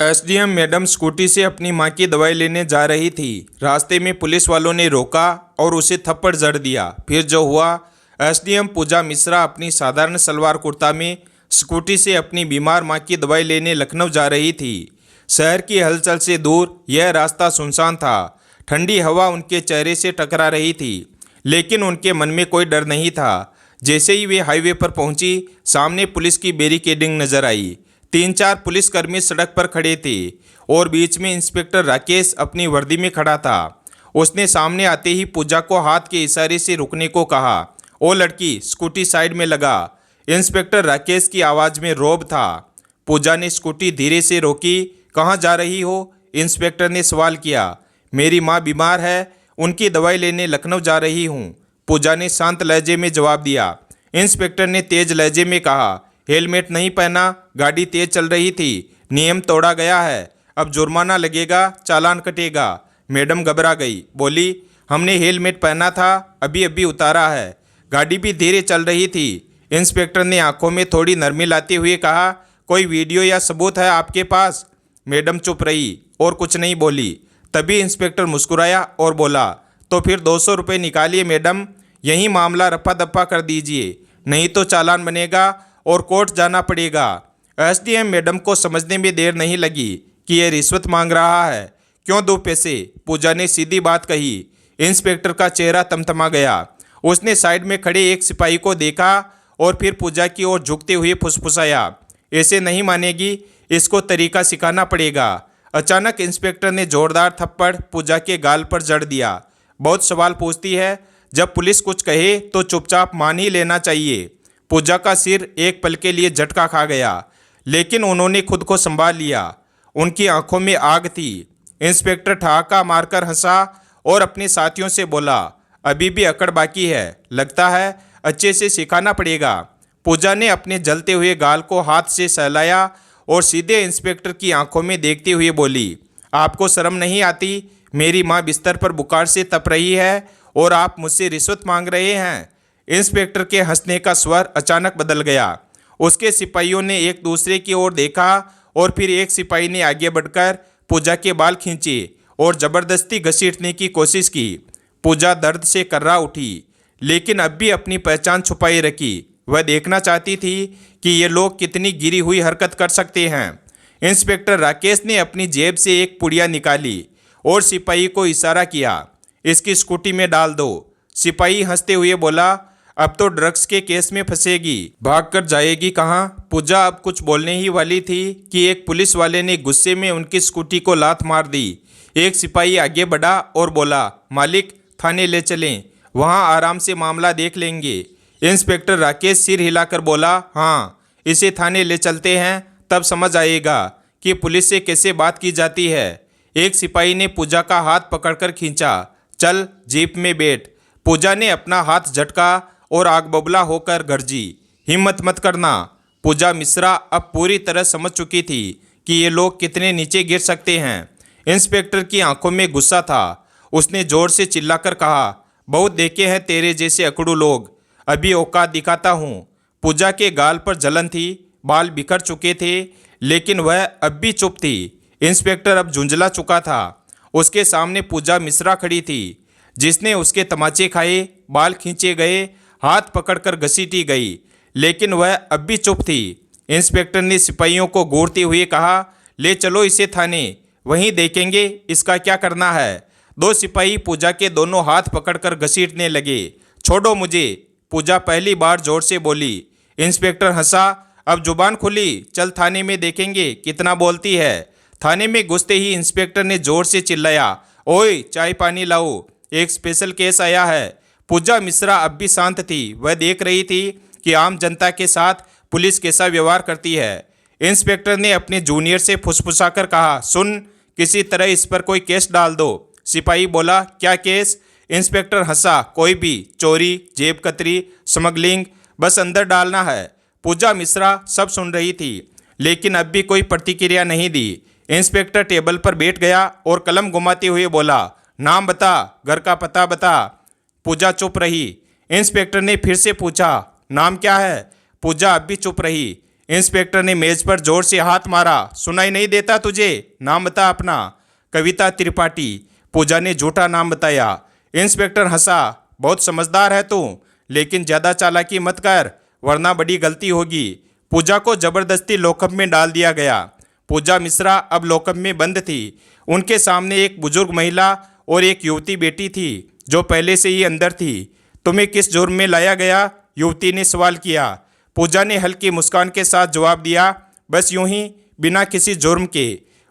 SDM madam scooty से अपनी मां की दवाई लेने जा रही थी। रास्ते में पुलिस वालों ने रोका और उसे थप्पड़ जड़ दिया। फिर जो हुआ, एसडीएम पूजा मिश्रा अपनी साधारण सलवार कुर्ता में स्कूटी से अपनी बीमार मां की दवाई लेने लखनऊ जा रही थी। शहर की हलचल से दूर यह रास्ता सुनसान था। ठंडी हवा उनके चेहरे से टकरा रही थी, लेकिन उनके मन में कोई डर नहीं था। जैसे ही वे हाईवे पर पहुंची, सामने पुलिस की बैरिकेडिंग नजर आई। 3-4 पुलिसकर्मी सड़क पर खड़े थे और बीच में इंस्पेक्टर राकेश अपनी वर्दी में खड़ा था। उसने सामने आते ही पूजा को हाथ के इशारे से रुकने को कहा। ओ लड़की, स्कूटी साइड में लगा। इंस्पेक्टर राकेश की आवाज़ में रौब था। पूजा ने स्कूटी धीरे से रोकी। कहाँ जा रही हो? इंस्पेक्टर ने सवाल किया। मेरी माँ बीमार है, उनकी दवाई लेने लखनऊ जा रही हूँ, पूजा ने शांत लहजे में जवाब दिया। इंस्पेक्टर ने तेज लहजे में कहा, हेलमेट नहीं पहना, गाड़ी तेज चल रही थी, नियम तोड़ा गया है, अब जुर्माना लगेगा, चालान कटेगा। मैडम घबरा गई, बोली, हमने हेलमेट पहना था, अभी अभी उतारा है, गाड़ी भी धीरे चल रही थी। इंस्पेक्टर ने आंखों में थोड़ी नरमी लाते हुए कहा, कोई वीडियो या सबूत है आपके पास? मैडम चुप रही और कुछ नहीं बोली। तभी इंस्पेक्टर मुस्कुराया और बोला, तो फिर 200 रुपये निकालिए मैडम, यही मामला रफा दफा कर दीजिए, नहीं तो चालान बनेगा और कोर्ट जाना पड़ेगा। एसडीएम मैडम को समझने में देर नहीं लगी कि यह रिश्वत मांग रहा है। क्यों दो पैसे? पूजा ने सीधी बात कही। इंस्पेक्टर का चेहरा तमतमा गया। उसने साइड में खड़े एक सिपाही को देखा और फिर पूजा की ओर झुकते हुए फुसफुसाया, ऐसे नहीं मानेगी, इसको तरीका सिखाना पड़ेगा। अचानक इंस्पेक्टर ने जोरदार थप्पड़ पूजा के गाल पर जड़ दिया। बहुत सवाल पूछती है, जब पुलिस कुछ कहे तो चुपचाप मान ही लेना चाहिए। पूजा का सिर एक पल के लिए झटका खा गया, लेकिन उन्होंने खुद को संभाल लिया। उनकी आंखों में आग थी। इंस्पेक्टर ठहाका मारकर हंसा और अपने साथियों से बोला, अभी भी अकड़ बाकी है, लगता है अच्छे से सिखाना पड़ेगा। पूजा ने अपने जलते हुए गाल को हाथ से सहलाया और सीधे इंस्पेक्टर की आंखों में देखते हुए बोली, आपको शर्म नहीं आती? मेरी माँ बिस्तर पर बुखार से तप रही है और आप मुझसे रिश्वत मांग रहे हैं। इंस्पेक्टर के हंसने का स्वर अचानक बदल गया। उसके सिपाहियों ने एक दूसरे की ओर देखा और फिर एक सिपाही ने आगे बढ़कर पूजा के बाल खींचे और ज़बरदस्ती घसीटने की कोशिश की। पूजा दर्द से कर्रा उठी, लेकिन अब भी अपनी पहचान छुपाए रखी। वह देखना चाहती थी कि ये लोग कितनी गिरी हुई हरकत कर सकते हैं। इंस्पेक्टर राकेश ने अपनी जेब से एक पुड़िया निकाली और सिपाही को इशारा किया, इसकी स्कूटी में डाल दो। सिपाही हंसते हुए बोला, अब तो ड्रग्स के केस में फंसेगी, भागकर जाएगी कहाँ? पूजा अब कुछ बोलने ही वाली थी कि एक पुलिस वाले ने गुस्से में उनकी स्कूटी को लात मार दी। एक सिपाही आगे बढ़ा और बोला, मालिक थाने ले चलें, वहाँ आराम से मामला देख लेंगे। इंस्पेक्टर राकेश सिर हिलाकर बोला, हाँ, इसे थाने ले चलते हैं, तब समझ आएगा कि पुलिस से कैसे बात की जाती है। एक सिपाही ने पूजा का हाथ पकड़कर खींचा, चल जीप में बैठ। पूजा ने अपना हाथ झटका और आग बबूला होकर गरजी, हिम्मत मत करना। पूजा मिश्रा अब पूरी तरह समझ चुकी थी कि ये लोग कितने नीचे गिर सकते हैं। इंस्पेक्टर की आंखों में गुस्सा था। उसने जोर से चिल्लाकर कहा, बहुत देखे हैं तेरे जैसे अकड़ू लोग, अभी औकात दिखाता हूँ। पूजा के गाल पर जलन थी, बाल बिखर चुके थे, लेकिन वह अब भी चुप थी। इंस्पेक्टर अब झुंझला चुका था। उसके सामने पूजा मिश्रा खड़ी थी, जिसने उसके तमाचे खाए, बाल खींचे गए, हाथ पकड़कर घसीटी गई, लेकिन वह अब भी चुप थी। इंस्पेक्टर ने सिपाहियों को घूरते हुए कहा, ले चलो इसे थाने, वहीं देखेंगे इसका क्या करना है। 2 सिपाही पूजा के दोनों हाथ पकड़कर घसीटने लगे। छोड़ो मुझे, पूजा पहली बार जोर से बोली। इंस्पेक्टर हंसा, अब जुबान खुली, चल थाने में देखेंगे कितना बोलती है। थाने में घुसते ही इंस्पेक्टर ने जोर से चिल्लाया, ओए चाय पानी लाओ, एक स्पेशल केस आया है। पूजा मिश्रा अब भी शांत थी। वह देख रही थी कि आम जनता के साथ पुलिस कैसा व्यवहार करती है। इंस्पेक्टर ने अपने जूनियर से फुसफुसाकर कहा, सुन, किसी तरह इस पर कोई केस डाल दो। सिपाही बोला, क्या केस? इंस्पेक्टर हंसा, कोई भी, चोरी, जेब कतरी, स्मगलिंग, बस अंदर डालना है। पूजा मिश्रा सब सुन रही थी, लेकिन अब भी कोई प्रतिक्रिया नहीं दी। इंस्पेक्टर टेबल पर बैठ गया और कलम घुमाते हुए बोला, नाम बता, घर का पता बता। पूजा चुप रही। इंस्पेक्टर ने फिर से पूछा, नाम क्या है? पूजा अब भी चुप रही। इंस्पेक्टर ने मेज पर जोर से हाथ मारा। सुनाई नहीं देता तुझे? नाम बता अपना। कविता त्रिपाठी। पूजा ने झूठा नाम बताया। इंस्पेक्टर हंसा। बहुत समझदार है तू, लेकिन ज़्यादा चालाकी मत कर वरना बड़ी गलती होगी। पूजा को जबरदस्ती लॉकअप में डाल दिया गया। पूजा मिश्रा अब लॉकअप में बंद थी। उनके सामने एक बुजुर्ग महिला और एक युवती बेटी थी जो पहले से ही अंदर थी। तुम्हें किस जुर्म में लाया गया? युवती ने सवाल किया। पूजा ने हल्की मुस्कान के साथ जवाब दिया, बस यूं ही, बिना किसी जुर्म के।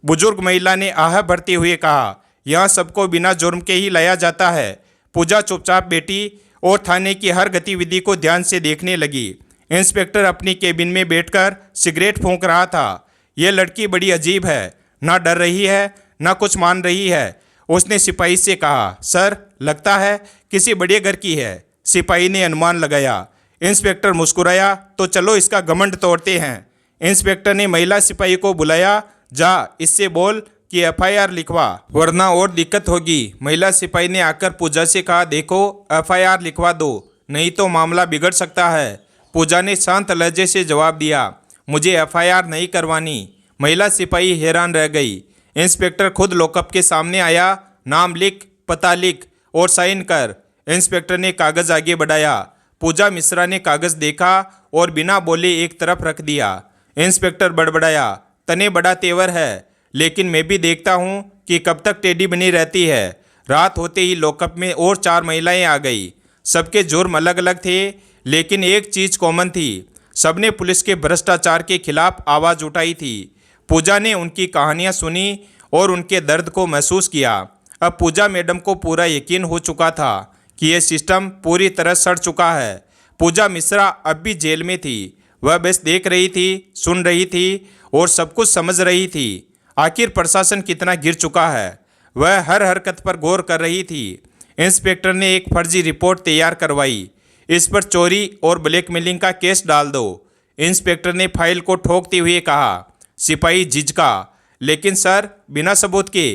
बुजुर्ग महिला ने आह भरते हुए कहा, यहाँ सबको बिना जुर्म के ही लाया जाता है। पूजा चुपचाप बैठी और थाने की हर गतिविधि को ध्यान से देखने लगी। इंस्पेक्टर अपनी केबिन में बैठकर सिगरेट फूंक रहा था। यह लड़की बड़ी अजीब है, ना डर रही है ना कुछ मान रही है। उसने सिपाही से कहा, सर लगता है किसी बड़े घर की है। सिपाही ने अनुमान लगाया। इंस्पेक्टर मुस्कुराया, तो चलो इसका घमंड तोड़ते हैं। इंस्पेक्टर ने महिला सिपाही को बुलाया, जा इससे बोल कि एफआईआर लिखवा वरना और दिक्कत होगी। महिला सिपाही ने आकर पूजा से कहा, देखो एफआईआर लिखवा दो, नहीं तो मामला बिगड़ सकता है। पूजा ने शांत लहजे से जवाब दिया, मुझे एफआईआर नहीं करवानी। महिला सिपाही हैरान रह गई। इंस्पेक्टर खुद लॉकअप के सामने आया। नाम लिख, पता लिख और साइन कर। इंस्पेक्टर ने कागज आगे बढ़ाया। पूजा मिश्रा ने कागज देखा और बिना बोले एक तरफ रख दिया। इंस्पेक्टर बड़बड़ाया, तने बड़ा तेवर है, लेकिन मैं भी देखता हूँ कि कब तक टेढ़ी बनी रहती है। रात होते ही लॉकअप में और 4 महिलाएं आ गई। सबके जुर्म अलग अलग थे, लेकिन एक चीज कॉमन थी, सबने पुलिस के भ्रष्टाचार के खिलाफ आवाज उठाई थी। पूजा ने उनकी कहानियां सुनी और उनके दर्द को महसूस किया। अब पूजा मैडम को पूरा यकीन हो चुका था कि यह सिस्टम पूरी तरह सड़ चुका है। पूजा मिश्रा अब भी जेल में थी। वह बस देख रही थी, सुन रही थी और सब कुछ समझ रही थी। आखिर प्रशासन कितना गिर चुका है, वह हर हरकत पर गौर कर रही थी। इंस्पेक्टर ने एक फर्जी रिपोर्ट तैयार करवाई। इस पर चोरी और ब्लैकमेलिंग का केस डाल दो। इंस्पेक्टर ने फाइल को ठोकते हुए कहा। सिपाही झिझका, लेकिन सर बिना सबूत के।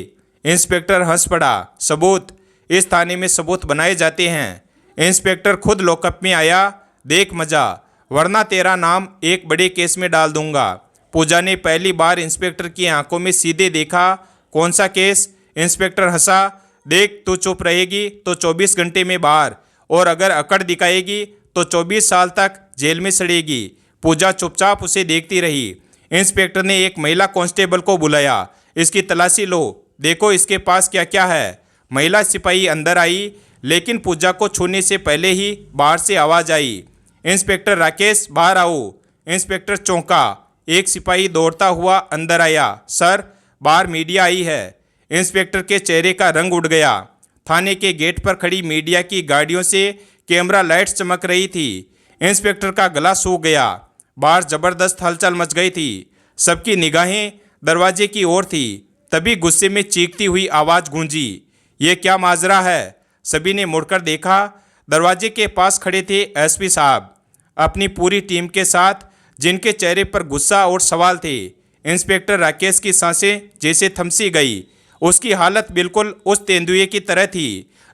इंस्पेक्टर हंस पड़ा। सबूत? इस थाने में सबूत बनाए जाते हैं। इंस्पेक्टर खुद लॉकअप में आया। देख मजा, वरना तेरा नाम एक बड़े केस में डाल दूंगा। पूजा ने पहली बार इंस्पेक्टर की आंखों में सीधे देखा। कौन सा केस? इंस्पेक्टर हंसा। देख, तू चुप रहेगी तो 24 घंटे में बाहर, और अगर अकड़ दिखाएगी तो 24 साल तक जेल में सड़ेगी। पूजा चुपचाप उसे देखती रही। इंस्पेक्टर ने एक महिला कांस्टेबल को बुलाया। इसकी तलाशी लो, देखो इसके पास क्या क्या है। महिला सिपाही अंदर आई, लेकिन पूजा को छूने से पहले ही बाहर से आवाज आई, इंस्पेक्टर राकेश बाहर आओ। इंस्पेक्टर चौंका। एक सिपाही दौड़ता हुआ अंदर आया। सर, बाहर मीडिया आई है। इंस्पेक्टर के चेहरे का रंग उड़ गया। थाने के गेट पर खड़ी मीडिया की गाड़ियों से कैमरा लाइट्स चमक रही थी। इंस्पेक्टर का गला सूख गया। बाहर जबरदस्त हलचल मच गई थी। सबकी निगाहें दरवाजे की ओर थी। तभी गुस्से में चीखती हुई आवाज़ गूंजी, ये क्या माजरा है? सभी ने मुड़कर देखा। दरवाजे के पास खड़े थे एसपी साहब, अपनी पूरी टीम के साथ, जिनके चेहरे पर गुस्सा और सवाल थे। इंस्पेक्टर राकेश की सांसें जैसे थमसी गई। उसकी हालत बिल्कुल उस तेंदुए की तरह थी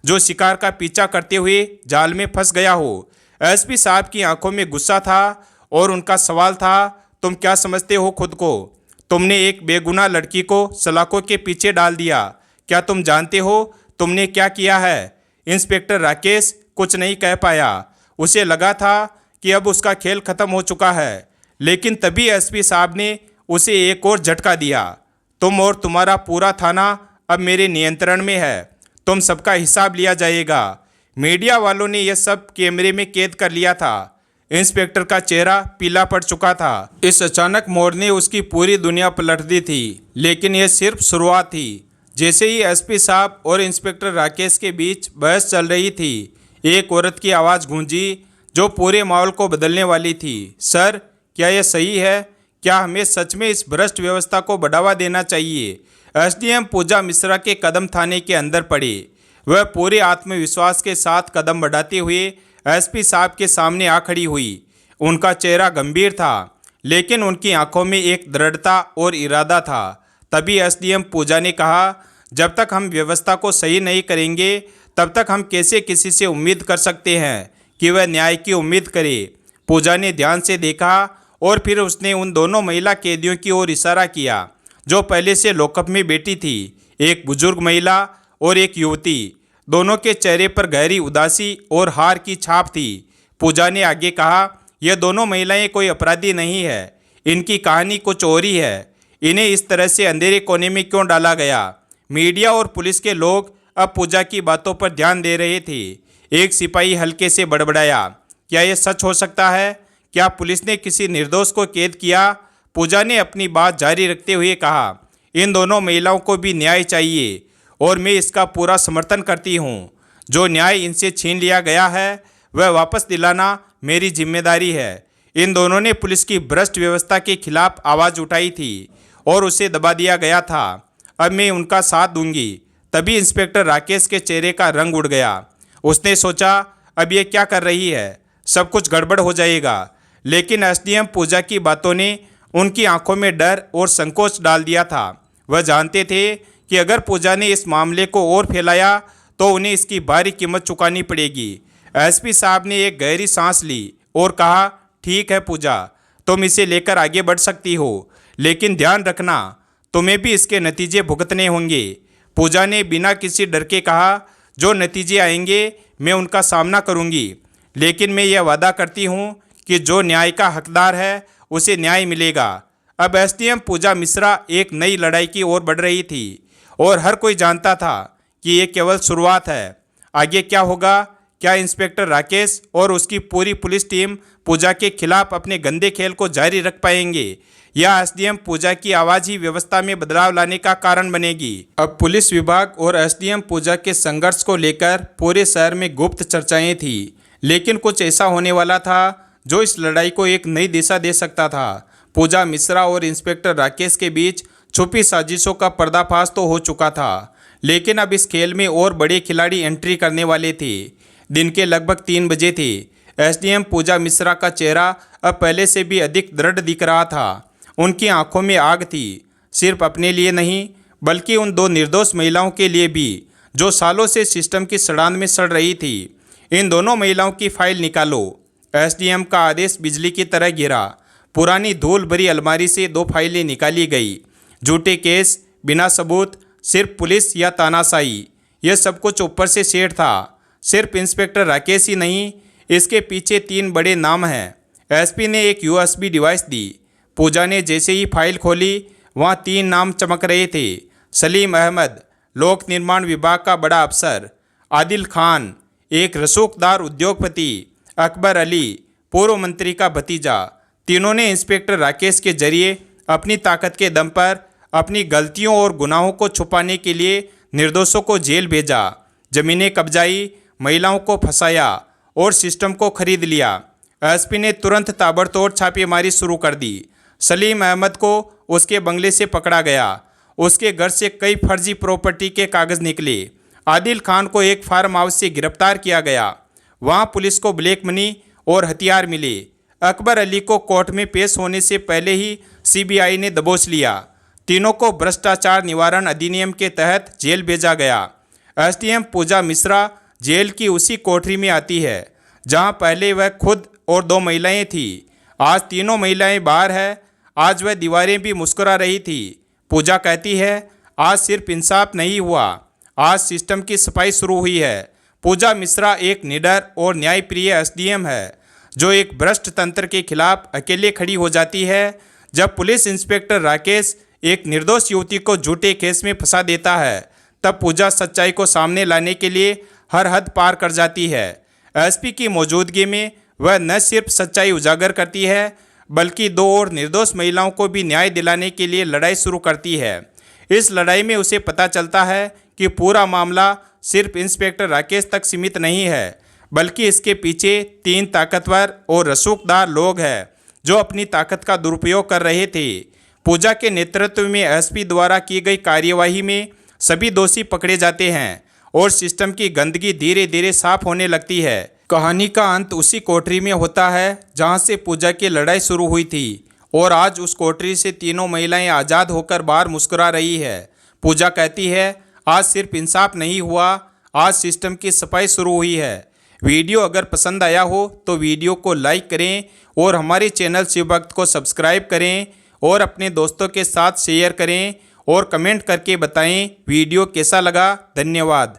जो शिकार का पीछा करते हुए जाल में फंस गया हो। एसपी साहब की आंखों में गुस्सा था और उनका सवाल था, तुम क्या समझते हो खुद को? तुमने एक बेगुनाह लड़की को सलाखों के पीछे डाल दिया। क्या तुम जानते हो तुमने क्या किया है? इंस्पेक्टर राकेश कुछ नहीं कह पाया। उसे लगा था कि अब उसका खेल खत्म हो चुका है, लेकिन तभी एसपी साहब ने उसे एक और झटका दिया। तुम और तुम्हारा पूरा थाना अब मेरे नियंत्रण में है। तुम सबका हिसाब लिया जाएगा। मीडिया वालों ने यह सब कैमरे में कैद कर लिया था। इंस्पेक्टर का चेहरा पीला पड़ चुका था। इस अचानक मोड़ ने उसकी पूरी दुनिया पलट दी थी, लेकिन यह सिर्फ शुरुआत थी। जैसे ही एसपी साहब और इंस्पेक्टर राकेश के बीच बहस चल रही थी, एक औरत की आवाज़ गूंजी जो पूरे माहौल को बदलने वाली थी। सर, क्या यह सही है? क्या हमें सच में इस भ्रष्ट व्यवस्था को बढ़ावा देना चाहिए? एसडीएम पूजा मिश्रा के कदम थाने के अंदर पड़े। वह पूरे आत्मविश्वास के साथ कदम बढ़ाते हुए एसपी साहब के सामने आ खड़ी हुई। उनका चेहरा गंभीर था, लेकिन उनकी आंखों में एक दृढ़ता और इरादा था। तभी एसडीएम पूजा ने कहा, जब तक हम व्यवस्था को सही नहीं करेंगे, तब तक हम कैसे किसी से उम्मीद कर सकते हैं कि वह न्याय की उम्मीद करे? पूजा ने ध्यान से देखा और फिर उसने उन दोनों महिला कैदियों की ओर इशारा किया जो पहले से लॉकअप में बैठी थी, एक बुजुर्ग महिला और एक युवती। दोनों के चेहरे पर गहरी उदासी और हार की छाप थी। पूजा ने आगे कहा, यह दोनों महिलाएं कोई अपराधी नहीं है, इनकी कहानी कुछ और ही है। इन्हें इस तरह से अंधेरे कोने में क्यों डाला गया? मीडिया और पुलिस के लोग अब पूजा की बातों पर ध्यान दे रहे थे। एक सिपाही हल्के से बड़बड़ाया, क्या यह सच हो सकता है? क्या पुलिस ने किसी निर्दोष को कैद किया? पूजा ने अपनी बात जारी रखते हुए कहा, इन दोनों महिलाओं को भी न्याय चाहिए और मैं इसका पूरा समर्थन करती हूँ। जो न्याय इनसे छीन लिया गया है वह वापस दिलाना मेरी जिम्मेदारी है। इन दोनों ने पुलिस की भ्रष्ट व्यवस्था के खिलाफ आवाज़ उठाई थी और उसे दबा दिया गया था। अब मैं उनका साथ दूंगी। तभी इंस्पेक्टर राकेश के चेहरे का रंग उड़ गया। उसने सोचा, अब ये क्या कर रही है, सब कुछ गड़बड़ हो जाएगा। लेकिन एसडीएम पूजा की बातों ने उनकी आंखों में डर और संकोच डाल दिया था। वह जानते थे कि अगर पूजा ने इस मामले को और फैलाया तो उन्हें इसकी भारी कीमत चुकानी पड़ेगी। एसपी साहब ने एक गहरी सांस ली और कहा, ठीक है पूजा, तुम इसे लेकर आगे बढ़ सकती हो, लेकिन ध्यान रखना तुम्हें भी इसके नतीजे भुगतने होंगे। पूजा ने बिना किसी डर के कहा, जो नतीजे आएंगे मैं उनका सामना करूंगी, लेकिन मैं यह वादा करती हूं कि जो न्याय का हकदार है उसे न्याय मिलेगा। अब एसडीएम पूजा मिश्रा एक नई लड़ाई की ओर बढ़ रही थी और हर कोई जानता था कि ये केवल शुरुआत है। आगे क्या होगा? क्या इंस्पेक्टर राकेश और उसकी पूरी पुलिस टीम पूजा के खिलाफ अपने गंदे खेल को जारी रख पाएंगे या एसडीएम पूजा की आवाज़ ही व्यवस्था में बदलाव लाने का कारण बनेगी? अब पुलिस विभाग और एसडीएम पूजा के संघर्ष को लेकर पूरे शहर में गुप्त चर्चाएं थी, लेकिन कुछ ऐसा होने वाला था जो इस लड़ाई को एक नई दिशा दे सकता था। पूजा मिश्रा और इंस्पेक्टर राकेश के बीच छुपी साजिशों का पर्दाफाश तो हो चुका था, लेकिन अब इस खेल में और बड़े खिलाड़ी एंट्री करने वाले थे। दिन के लगभग 3 बजे थे। एसडीएम पूजा मिश्रा का चेहरा अब पहले से भी अधिक दृढ़ दिख रहा था। उनकी आंखों में आग थी, सिर्फ अपने लिए नहीं बल्कि उन 2 निर्दोष महिलाओं के लिए भी जो सालों से सिस्टम की सड़ांध में सड़ रही थी। इन दोनों महिलाओं की फाइल निकालो। एसडीएम का आदेश बिजली की तरह गिरा। पुरानी धूल भरी अलमारी से 2 फाइलें निकाली गई। झूठे केस, बिना सबूत, सिर्फ पुलिस या तानाशाही, यह सब कुछ ऊपर से सेट था। सिर्फ इंस्पेक्टर राकेश ही नहीं, इसके पीछे 3 बड़े नाम हैं। एसपी ने एक यूएसबी डिवाइस दी। पूजा ने जैसे ही फाइल खोली वहाँ 3 नाम चमक रहे थे। सलीम अहमद, लोक निर्माण विभाग का बड़ा अफसर, आदिल खान, एक रसूखदार उद्योगपति, अकबर अली, पूर्व मंत्री का भतीजा। तीनों ने इंस्पेक्टर राकेश के जरिए अपनी ताकत के दम पर अपनी गलतियों और गुनाहों को छुपाने के लिए निर्दोषों को जेल भेजा, जमीनें कब्जाई, महिलाओं को फंसाया और सिस्टम को खरीद लिया। एसपी ने तुरंत ताबड़तोड़ छापेमारी शुरू कर दी। सलीम अहमद को उसके बंगले से पकड़ा गया। उसके घर से कई फर्जी प्रॉपर्टी के कागज़ निकले। आदिल खान को एक फार्म हाउस से गिरफ्तार किया गया। वहां पुलिस को ब्लैक मनी और हथियार मिले। अकबर अली को कोर्ट में पेश होने से पहले ही सीबीआई ने दबोच लिया। तीनों को भ्रष्टाचार निवारण अधिनियम के तहत जेल भेजा गया। एसडीएम पूजा मिश्रा जेल की उसी कोठरी में आती है जहां पहले वह खुद और 2 महिलाएं थीं। आज तीनों महिलाएं बाहर है। आज वह दीवारें भी मुस्कुरा रही थी। पूजा कहती है, आज सिर्फ इंसाफ नहीं हुआ, आज सिस्टम की सफाई शुरू हुई है। पूजा मिश्रा एक निडर और न्यायप्रिय एसडीएम है जो एक भ्रष्ट तंत्र के खिलाफ अकेले खड़ी हो जाती है। जब पुलिस इंस्पेक्टर राकेश एक निर्दोष युवती को झूठे केस में फंसा देता है, तब पूजा सच्चाई को सामने लाने के लिए हर हद पार कर जाती है। एसपी की मौजूदगी में वह न सिर्फ सच्चाई उजागर करती है बल्कि 2 और निर्दोष महिलाओं को भी न्याय दिलाने के लिए लड़ाई शुरू करती है। इस लड़ाई में उसे पता चलता है कि पूरा मामला सिर्फ इंस्पेक्टर राकेश तक सीमित नहीं है, बल्कि इसके पीछे 3 ताकतवर और रसूखदार लोग हैं जो अपनी ताकत का दुरुपयोग कर रहे थे। पूजा के नेतृत्व में एसपी द्वारा की गई कार्यवाही में सभी दोषी पकड़े जाते हैं और सिस्टम की गंदगी धीरे धीरे साफ होने लगती है। कहानी का अंत उसी कोठरी में होता है जहां से पूजा की लड़ाई शुरू हुई थी और आज उस कोठरी से तीनों महिलाएं आज़ाद होकर बाहर मुस्कुरा रही है। पूजा कहती है, आज सिर्फ इंसाफ नहीं हुआ, आज सिस्टम की सफाई शुरू हुई है। वीडियो अगर पसंद आया हो तो वीडियो को लाइक करें और हमारे चैनल शिव भक्त को सब्सक्राइब करें और अपने दोस्तों के साथ शेयर करें और कमेंट करके बताएं वीडियो कैसा लगा। धन्यवाद।